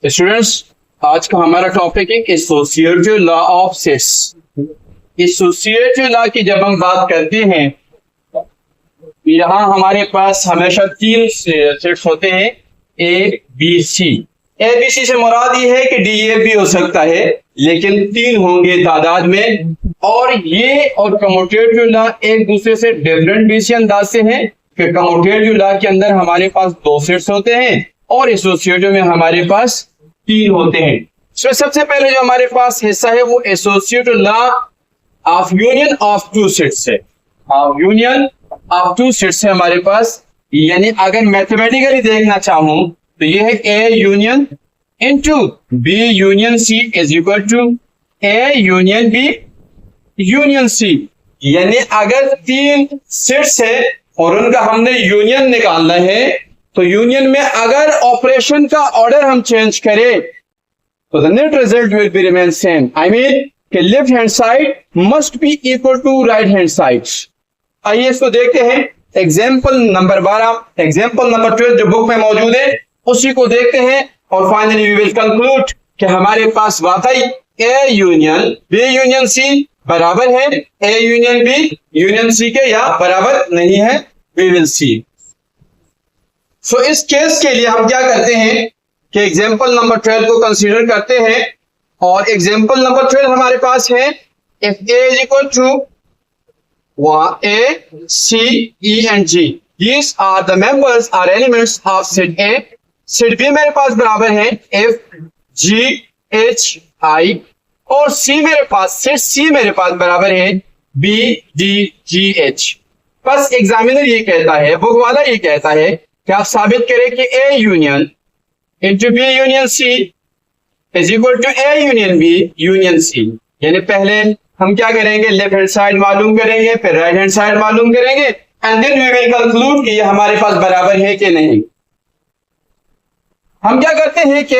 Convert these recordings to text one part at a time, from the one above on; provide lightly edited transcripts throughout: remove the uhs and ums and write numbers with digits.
Students, आज का हमारा टॉपिक है associative law of sets. Associative law की जब हम बात करते हैं, यहाँ हमारे पास हमेशा तीन सेट्स होते हैं, ए बी सी। ए बी सी से मुराद ये है कि डी ए भी हो सकता है, लेकिन तीन होंगे तादाद में। और ये और कम्यूटेटिव लॉ एक दूसरे से डिफरेंट भी इसी अंदाज से हैं कि कम्यूटेटिव लॉ के अंदर हमारे पास दो सेट्स होते हैं और एसोसिएटिव में हमारे पास तीन होते हैं। तो सबसे पहले जो हमारे पास हिस्सा है वो associative law of union of two sets है। यूनियन ऑफ टू सेट्स है हमारे पास, यानी अगर मैथमेटिकली देखना चाहूं तो ये है A union into B union C is equal to A union B union C. यानी अगर तीन सेट्स है और उनका हमने यूनियन निकालना है तो यूनियन में अगर ऑपरेशन का ऑर्डर हम चेंज करें तो the net result will be remain same. I mean कि left hand side must be equal to right hand side. आइए इसको देखते हैं। एग्जाम्पल नंबर 12, एग्जाम्पल नंबर 12 जो बुक में मौजूद है उसी को देखते हैं और फाइनली वी विल कंक्लूड कि हमारे पास वाकई A union B union C बराबर है A union B union C के या बराबर नहीं है। We will see. सो इस केस के लिए हम क्या करते हैं कि एग्जाम्पल नंबर 12 को कंसीडर करते हैं और एग्जाम्पल नंबर 12 हमारे पास है if A is equal to A, C, E and G. These are the members or elements of set A. Set B मेरे पास बराबर है F, G, H, I और C मेरे पास set C मेरे पास बराबर है B, D, G, H। बस एग्जामिनर ये कहता है, बुक वाला ये कहता है कि आप साबित करें कि A union into B union C is equal to A union B union C। यानी पहले हम क्या करेंगे, लेफ्ट हैंड साइड मालूम करेंगे, फिर राइट हैंड साइड मालूम करेंगे and then we will conclude कि ये हमारे पास बराबर है कि नहीं। हम क्या करते हैं कि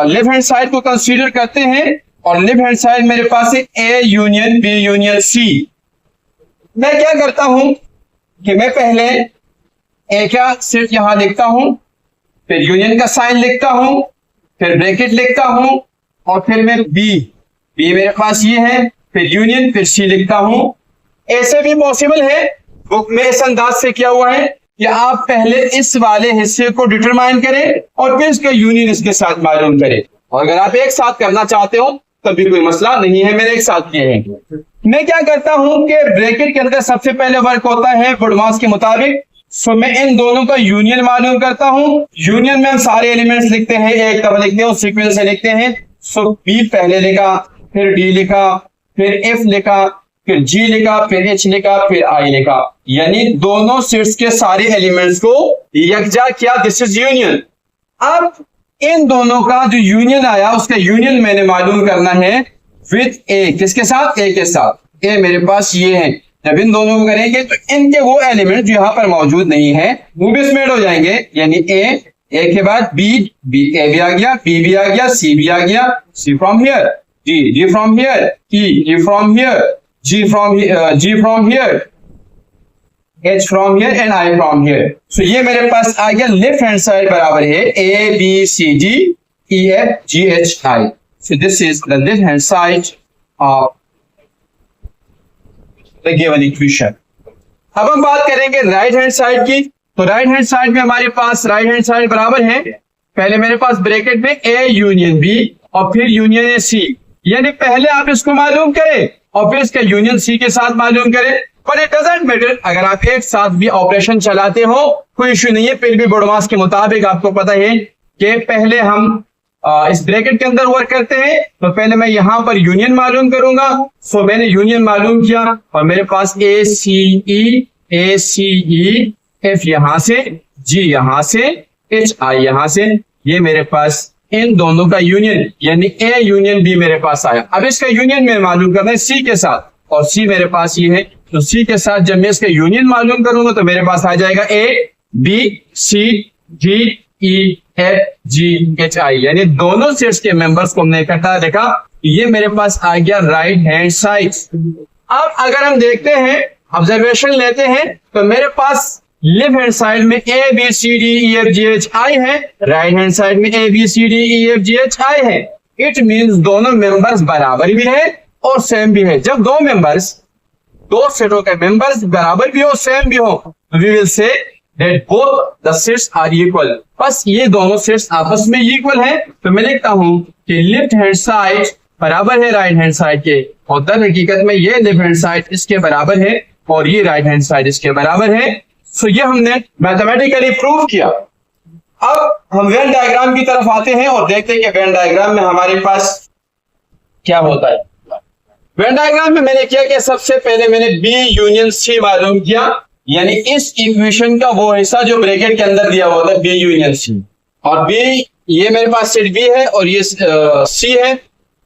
लेफ्ट हैंड साइड को कंसीडर करते हैं और लेफ्ट हैंड साइड मेरे पास है A union B union C. मैं क्या करता हूं कि मैं पहले ए का सेट यहां लिखता हूं, फिर यूनियन का साइन लिखता हूं, फिर ब्रैकेट लिखता हूं और फिर मैं बी मेरे पास ये है, फिर यूनियन, फिर सी लिखता हूं। ऐसे भी पॉसिबल है, बुक में इस अंदाज से किया हुआ है कि आप पहले इस वाले हिस्से को डिटरमाइन करें और फिर इसका यूनियन इसके साथ मालूम करें। और अगर आप एक साथ करना चाहते हो तभी कोई मसला नहीं है, मैंने एक साथ किए हैं। मैं क्या करता हूं कि ब्रैकेट के अंदर सबसे पहले वर्क होता है वुडमास के मुताबिक। सो मैं इन दोनों का यूनियन मालूम करता हूं। यूनियन में हम सारे एलिमेंट्स लिखते हैं, एक तब लिखते हैं उस सीक्वेंस से लिखते हैं। सो बी पहले लिखा, फिर डी लिखा, फिर एफ लिखा, फिर जी लिखा, फिर एच लिखा, फिर आई लिखा। यानी दोनों सेट्स के सारे एलिमेंट्स को यकजा किया। This is union. अब इन दोनों का जो यूनियन आया उसका यूनियन मैंने मालूम करना है विद ए। किसके साथ? ए के साथ। ए मेरे पास ये है। जब इन दोनों को करेंगे तो इनके वो एलिमेंट जो यहां पर मौजूद नहीं है वो भी इसमें ऐड हो जाएंगे। यानी ए के बाद बी ए भी आ गया, बी भी आ गया, सी भी आ गया, C from here, G from here, E from here, G from here, H from here and I from here. So ये मेरे पास आ गया लेफ्ट हैंड साइड बराबर है A B C D E F G H I. So this is the left hand side of the given equation. अब हम बात करेंगे राइट हैंड साइड की। तो राइट हैंड साइड में हमारे पास राइट हैंड साइड बराबर है, पहले मेरे पास ब्रैकेट में A यूनियन B और फिर यूनियन ए C। यानी पहले आप इसको मालूम करें और फिर इसका यूनियन सी के साथ मालूम करें। पर इट डजंट मैटर, अगर आप एक साथ भी ऑपरेशन चलाते हो कोई इश्यू नहीं है। फिर भी वुडमास के मुताबिक आपको पता है कि पहले हम इस ब्रैकेट के अंदर वर्क करते हैं। तो पहले मैं यहां पर यूनियन मालूम करूंगा। सो मैंने यूनियन मालूम किया और मेरे पास ए सी ई एफ यहां से, जी यहां से, एच आई यहां से, ये मेरे पास इन दोनों का यूनियन यानी ए यूनियन बी मेरे पास आया। अब इसका यूनियन मैं मालूम करना है सी के साथ और सी मेरे पास ये है। तो सी के साथ जब मैं इसका यूनियन मालूम करूंगा तो मेरे पास आ जाएगा A B C D E F G H I. यानी दोनों सेट्स के मेंबर्स को हमने इकट्ठा देखा, ये मेरे पास आ गया राइट हैंड साइड। अब अगर हम देखते हैं, ऑब्जर्वेशन लेते हैं तो मेरे पास लेफ्ट हैंड साइड में A B C D E F G H I है, राइट हैंड साइड में A B C D E F G H I है। इट मींस दोनों मेंबर्स बराबर भी है और सेम भी है। जब दो मेंबर्स, दो सेटों के मेंबर्स बराबर भी हो, सेम भी हो, we will say that both the sets are equal. बस ये दोनों सेट्स आपस में इक्वल है। तो मैं लिखता हूं कि लेफ्ट हैंड साइड बराबर है राइट हैंड साइड के, और दर हकीकत में ये लेफ्ट हैंड साइड इसके बराबर है और ये राइट हैंड साइड इसके बराबर है। सो ये हमने मैथमेटिकली प्रूव किया। अब हम वेन डायग्राम की तरफ आते हैं और देखते हैं कि वेन डायग्राम में हमारे पास क्या होता है। वेन डायग्राम में मैंने किया कि सबसे पहले मैंने बी यूनियन सी मालूम किया, यानी इस इक्वेशन का वो हिस्सा जो ब्रैकेट के अंदर दिया हुआ था बी यूनियन सी, और बी ये मेरे पास सेट बी है और ये सी है,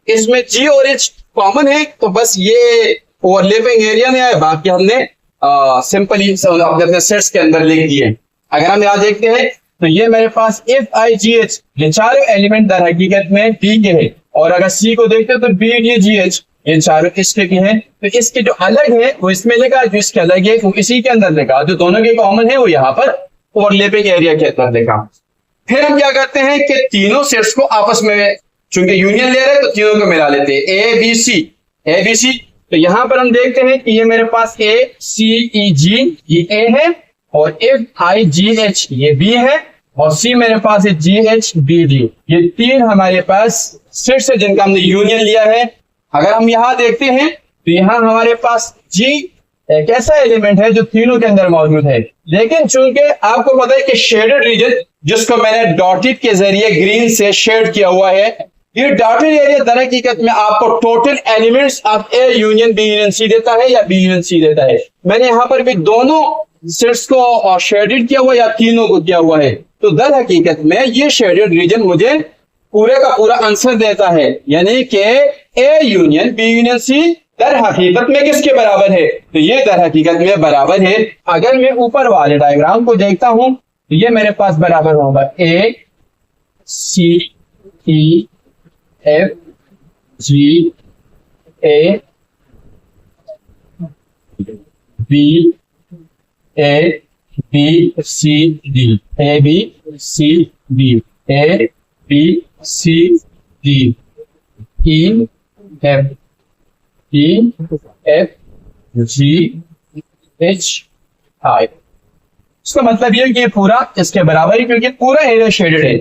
इसमें जी और एच कॉमन है, तो बस ये ओवरलैपिंग एरिया में है, बाकी हमने सिंपली अपने सेट्स के अंदर लिख दिए। अगर हम यहाँ देखते हैं तो ये मेरे पास एफ आई जी एच ये चारों एलिमेंट दर हकीकत में बी के हैं, और अगर सी को देखते हैं तो बी डी जी एच ये चारों इसके भी हैं। तो इसके जो अलग है वो इसमें लिखा, जो इसके अलग है वो इसी के अंदर लिखा, जो दोनों के कॉमन है वो यहाँ पर ओवरलैपिंग एरिया के अंदर लिखा। फिर हम क्या करते हैं कि तीनों सेट्स को आपस में, चूंकि यूनियन ले रहे हैं तो तीनों को मिला लेते हैं, ए बी सी। तो यहां पर हम देखते हैं कि ये मेरे पास ए सी ई जी ये ए है, और एफ आई जी एच ये बी है, और सी मेरे पास है जी एच बी डी। ये तीन हमारे पास सेट्स है जिनका हमने यूनियन लिया है। अगर हम यहां देखते हैं तो यहां हमारे पास जी एक ऐसा एलिमेंट है जो तीनों के अंदर मौजूद है, लेकिन चूंकि आपको पता है कि शेडेड रीजन जिसको मैंने डॉटेड के जरिए ग्रीन से शेड किया हुआ है, ये डॉटेड एरिया दर हकीकत में आपको total elements of A union B union C देता है या बी यूनियन सी देता है। मैंने यहाँ पर भी दोनों सेट्स को शेडेड किया हुआ या तीनों को किया हुआ है, तो दर हकीकत में ये शेडेड रीजन मुझे पूरे का पूरा आंसर देता है, यानी कि A union B union C दर हकीकत में किसके बराबर है, तो ये दर हकीकत में बराबर है। अगर मैं ऊपर वाले डायग्राम को देखता हूं तो ये मेरे पास बराबर होगा A C E F G A B A B C D, A B C D, A B C D, E F G H I. इसका मतलब यह कि पूरा इसके बराबर ही, क्योंकि पूरा एरिया शेडेड है,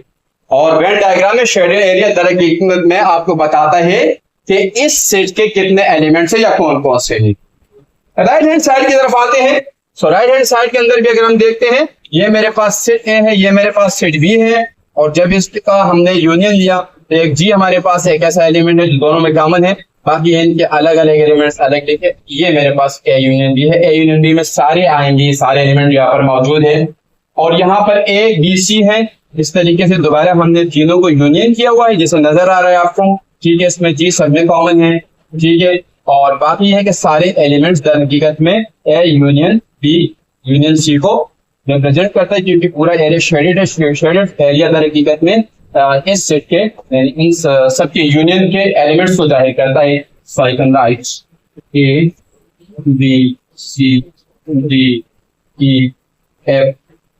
और वेन डायग्राम में शेडेड एरिया दर हकीकत में आपको बताता है कि इस सेट के कितने एलिमेंट्स है या कौन कौन से हैं। राइट हैंड साइड की तरफ आते हैं। सो राइट हैंड साइड के अंदर भी अगर हम देखते हैं, ये मेरे पास सेट ए है, ये मेरे पास सेट बी है, और जब इसका हमने यूनियन लिया तो एक जी हमारे पास एक ऐसा एलिमेंट है जो दोनों में कॉमन है, बाकी इनके अलग अलग एलिमेंट्स अलग लिखे। ये मेरे पास ए यूनियन बी है, ए यूनियन बी में सारे आएंगे, सारे एलिमेंट यहाँ पर मौजूद है, और यहाँ पर ए बी सी है। इस तरीके से दोबारा हमने तीनों को यूनियन किया हुआ है, जैसे नजर आ रहा है आपको, ठीक है। इसमें जी सब में कॉमन है, ठीक है, और बाकी है कि सारे एलिमेंट्स दर हकीकत में A union B union C को रिप्रेजेंट करता है, क्योंकि पूरा एरिया शेडेड है। शेडेड एरिया दर हकीकत में इस सेट के इन सबके यूनियन के एलिमेंट्स को जाहिर करता है। So I can write A B C D E F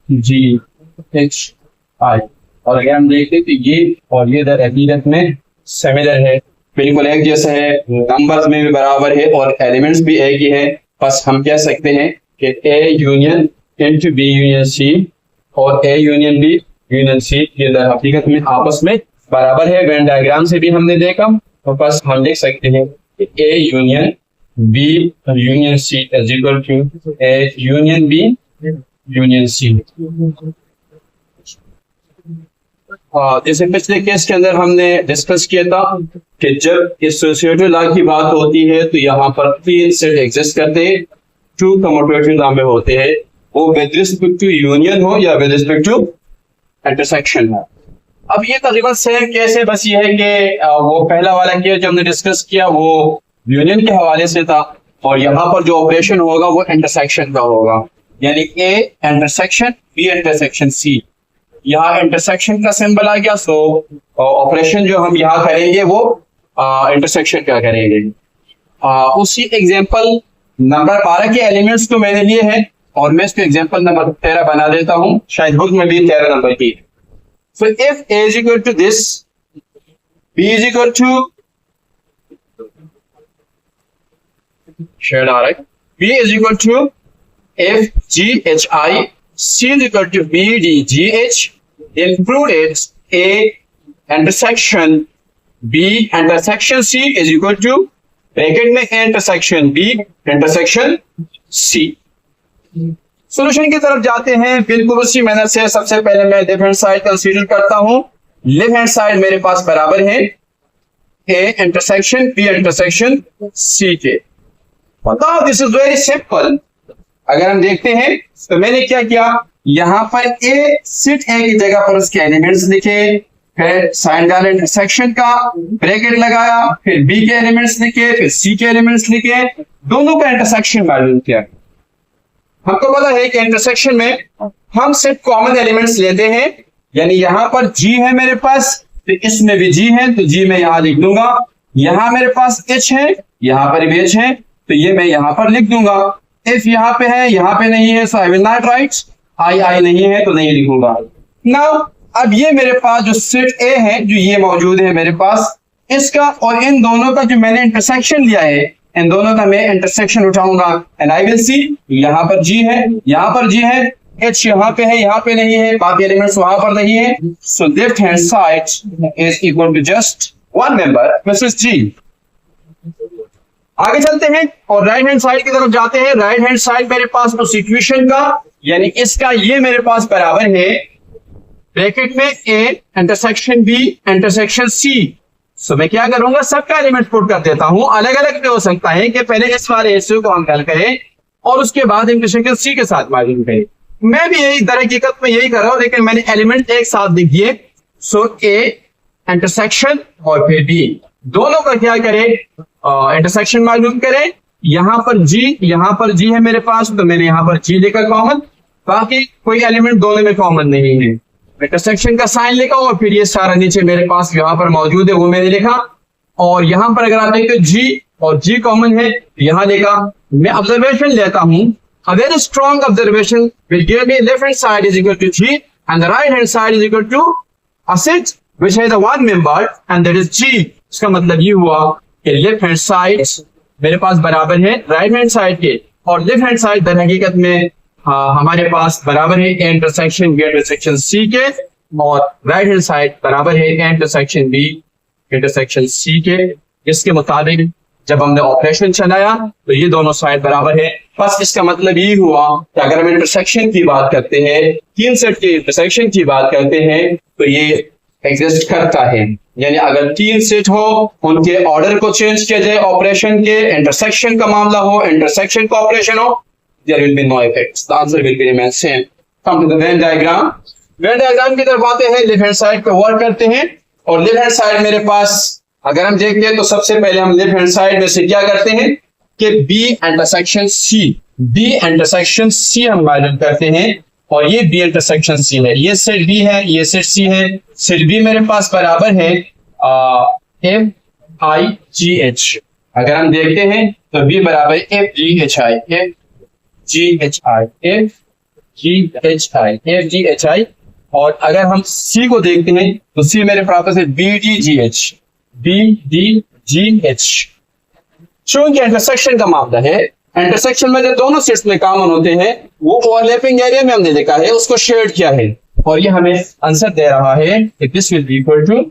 G H I, और अगर हम देखते तो ये और ये दर हकीकत में सिमिलर है, बिल्कुल एक जैसा है, नंबर्स में भी बराबर है और एलिमेंट्स भी एक ही है। बस हम कह सकते हैं कि A union into B union C और A union B union C ये दर हकीकत में आपस में बराबर है। वेन डायग्राम से भी हमने देखा, तो बस हम देख सकते हैं कि A union B union C is equal to A union B union C. जैसे पिछले केस के अंदर हमने डिस्कस किया था कि जब एसोसिएटिव लॉ की बात होती है तो यहाँ पर तीन सेट एग्जिस्ट करते हैं, टू कम्यूटेटिव लॉ में होते हैं, वो विद रिस्पेक्ट टू यूनियन हो या विद रिस्पेक्ट टू इंटरसेक्शन हो। अब ये तकरीबन सेम केस है, बस ये है कि वो पहला वाला केस जो हमने डिस्कस किया वो यूनियन के हवाले से था, और यहाँ पर जो ऑपरेशन होगा वो इंटरसेक्शन का होगा, यानी A intersection B intersection C. यहाँ इंटरसेक्शन का सिंबल आ गया, सो ऑपरेशन जो हम यहाँ करेंगे वो इंटरसेक्शन का करेंगे। उसी एग्जांपल नंबर 12 के एलिमेंट्स को मैंने लिए हैं, और मैं इसको एग्जांपल नंबर 13 बना देता हूं, शायद बुक में भी 13 नंबर की। So if a is equal to this, b is equal to shade आ रहा है, b is equal to f g h i, c is equal to b d g h, included a intersection b intersection c is equal to bracket में a intersection b intersection c। Solution की तरफ जाते हैं बिल्कुल उसी मेहनत से। सबसे पहले मैं लेफ्ट हैंड साइड कंसीडर करता हूं। लेफ्ट हैंड साइड मेरे पास बराबर है a intersection b intersection c के। बताओ, दिस इज वेरी सिंपल। अगर हम देखते हैं तो मैंने क्या किया, यहां पर a सिट a की जगह पर उसके एलिमेंट्स लिखे, फिर साइन डाला इंटरसेक्शन का, ब्रैकेट लगाया, फिर b के एलिमेंट्स लिखे, फिर c के एलिमेंट्स लिखे, दोनों का इंटरसेक्शन मालूम किया। हमको पता है कि इंटरसेक्शन में हम सिर्फ कॉमन एलिमेंट्स लेते हैं, यानी यहां पर g है मेरे पास, तो इसमें भी g है, तो g मैं यहां लिख दूंगा। यहां मेरे पास h है, यहां पर भी h है, तो ये मैं यहां पर लिख दूंगा। if यहां पे है, यहां पे नहीं है, so I will not write. I नहीं है तो नहीं लिखूंगा। नाउ अब ये मेरे पास जो सेट A है, जो ये मौजूद है मेरे पास, इसका और इन दोनों का जो मैंने इंटरसेक्शन लिया है, इन दोनों का मैं इंटरसेक्शन उठाऊंगा एंड आई विल सी। यहां पर G है, यहां पर G है, H यहां पे है, यहां पे नहीं है, बाकी एलिमेंट्स वहां पर नहीं है। So left hand side is equal to just one member which is G। आगे चलते हैं और राइट हैंड साइड की तरफ जाते हैं। राइट हैंड साइड मेरे पास उस इक्वेशन का, यानी इसका ये मेरे पास बराबर है ब्रैकेट में a intersection b intersection c। सो मैं क्या करूंगा, सबका एलिमेंट पुट कर देता हूं। अलग अलग भी हो सकता है कि पहले इस वाले रेशियो को हम हल करें और उसके बाद इंटरसेक्शन c के साथ मार्जिन करें। मैं भी यही दर हकीकत में यही कर रहा हूं, लेकिन मैंने एलिमेंट एक साथ लिख दिए। सो a इंटरसेक्शन और फिर b, दोनों का क्या करें, इंटरसेक्शन मालूम करें। यहां पर G है मेरे पास, तो मैंने यहां पर G लिखा कॉमन, बाकी कोई एलिमेंट दोनों में कॉमन नहीं है। इंटरसेक्शन का साइन लिखा और फिर ये सारा नीचे मेरे पास यहां पर मौजूद है वो मैंने लिखा। और यहां पर अगर आप देखें G और G कॉमन है, यहां लिखा। मैं ऑब्जर्वेशन लेता हूं, a very strong observation will give me left hand side is equal to G and the right hand side is equal to a set which has one member and that is G। इसका मतलब ये हुआ कि left hand side मेरे पास बराबर है right hand side के, और लेफ्ट हैंड साइड दर हकीकत में हमारे पास बराबर है a intersection b intersection c के, और राइट हैंड साइड बराबर है a intersection b intersection c के। इसके मुताबिक जब हमने ऑपरेशन चलाया तो ये दोनों साइड बराबर है। बस इसका मतलब ये हुआ कि अगर हम इंटरसेक्शन की बात करते हैं, तीन सेट के इंटरसेक्शन की बात करते हैं, तो ये एग्जिस्ट करता है। यानी अगर तीन सेट हो, उनके ऑर्डर को चेंज किया जाए ऑपरेशन के, इंटरसेक्शन का मामला हो, इंटरसेक्शन का ऑपरेशन हो, there will be no effects. The answer will be remain same. Come to the Venn diagram. Venn diagram की तरफ आते हैं, लेफ्ट हैंड साइड पे वर्क करते हैं। और लेफ्ट हैंड साइड मेरे पास अगर हम देखते हैं तो सबसे पहले हम लेफ्ट हैंड साइड में से क्या करते हैं कि B इंटरसेक्शन C हम मालूम करते हैं, और ये B इंटरसेक्शन C है। ये सेट B है, ये सेट C है। सेट B मेरे पास बराबर है F I G H। अगर हम देखते हैं तो B बराबर F G H I, F G H I, F G H I, F G H I। और अगर हम C को देखते हैं तो C मेरे पास है B D G H, B D G H। चूंकि इंटरसेक्शन का मामला है, इंटरसेक्शन में जो दोनों सेट्स में कॉमन होते हैं वो ओवरलैपिंग एरिया में हमने देखा है, उसको शेड किया है, और ये हमें आंसर दे रहा है कि this will be equal to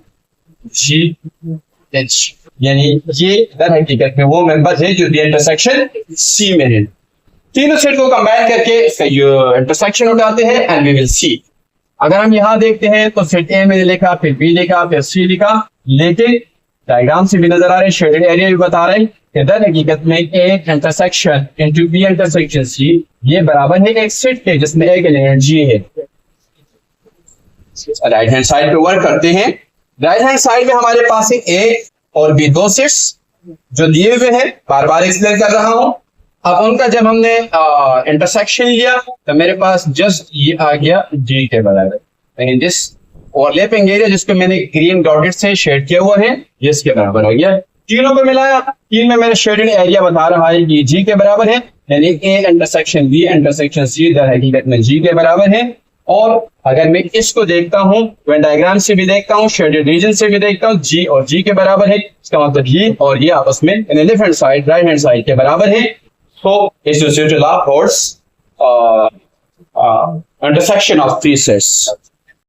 G H। यानी ये दर हकीकत में वो मेंबर है जो इंटरसेक्शन C में है। तीनों सेट को कंबाइन करके इसका इंटरसेक्शन उठाते हैं एंड वी विल सी। अगर हम यहाँ देखते हैं तो सेट ए मैंने लिखा, फिर बी लिखा, फिर सी लिखा, लेकिन डायग्राम से भी नजर आ रहे हैं, शेडेड एरिया भी बता रहे हैं कि दर हकीकत में A intersection into B intersection C ये बराबर है एक सेट के जिसमें एक एलिमेंट G है। राइट हैंड साइड पे वर्क करते हैं। राइट हैंड साइड में हमारे पास है ए और बी, दो सेट्स जो दिए हुए हैं, बार बार एक्सप्लेन कर रहा हूं। अब उनका जब हमने इंटरसेक्शन लिया तो मेरे पास जस्ट ये आ गया G के बराबर, यानी दिस ओवरलैपिंग एरिया जिसको मैंने ग्रीन डॉटेड से शेड किया हुआ है ये इसके बराबर हो गया। तीनों को मिलाया, तीन में मेरे शेडेड एरिया बता रहा है कि G के बराबर है, यानी A intersection B intersection C दर हकीकत में जी के बराबर है। और अगर मैं इसको देखता हूँ वेन डायग्राम से भी देखता हूँ, शेडेड रीजन से भी देखता हूँ, जी और जी के बराबर है, इसका मतलब ये और ये आपस में left hand side right hand side के बराबर है। So associated law holds intersection of three sets.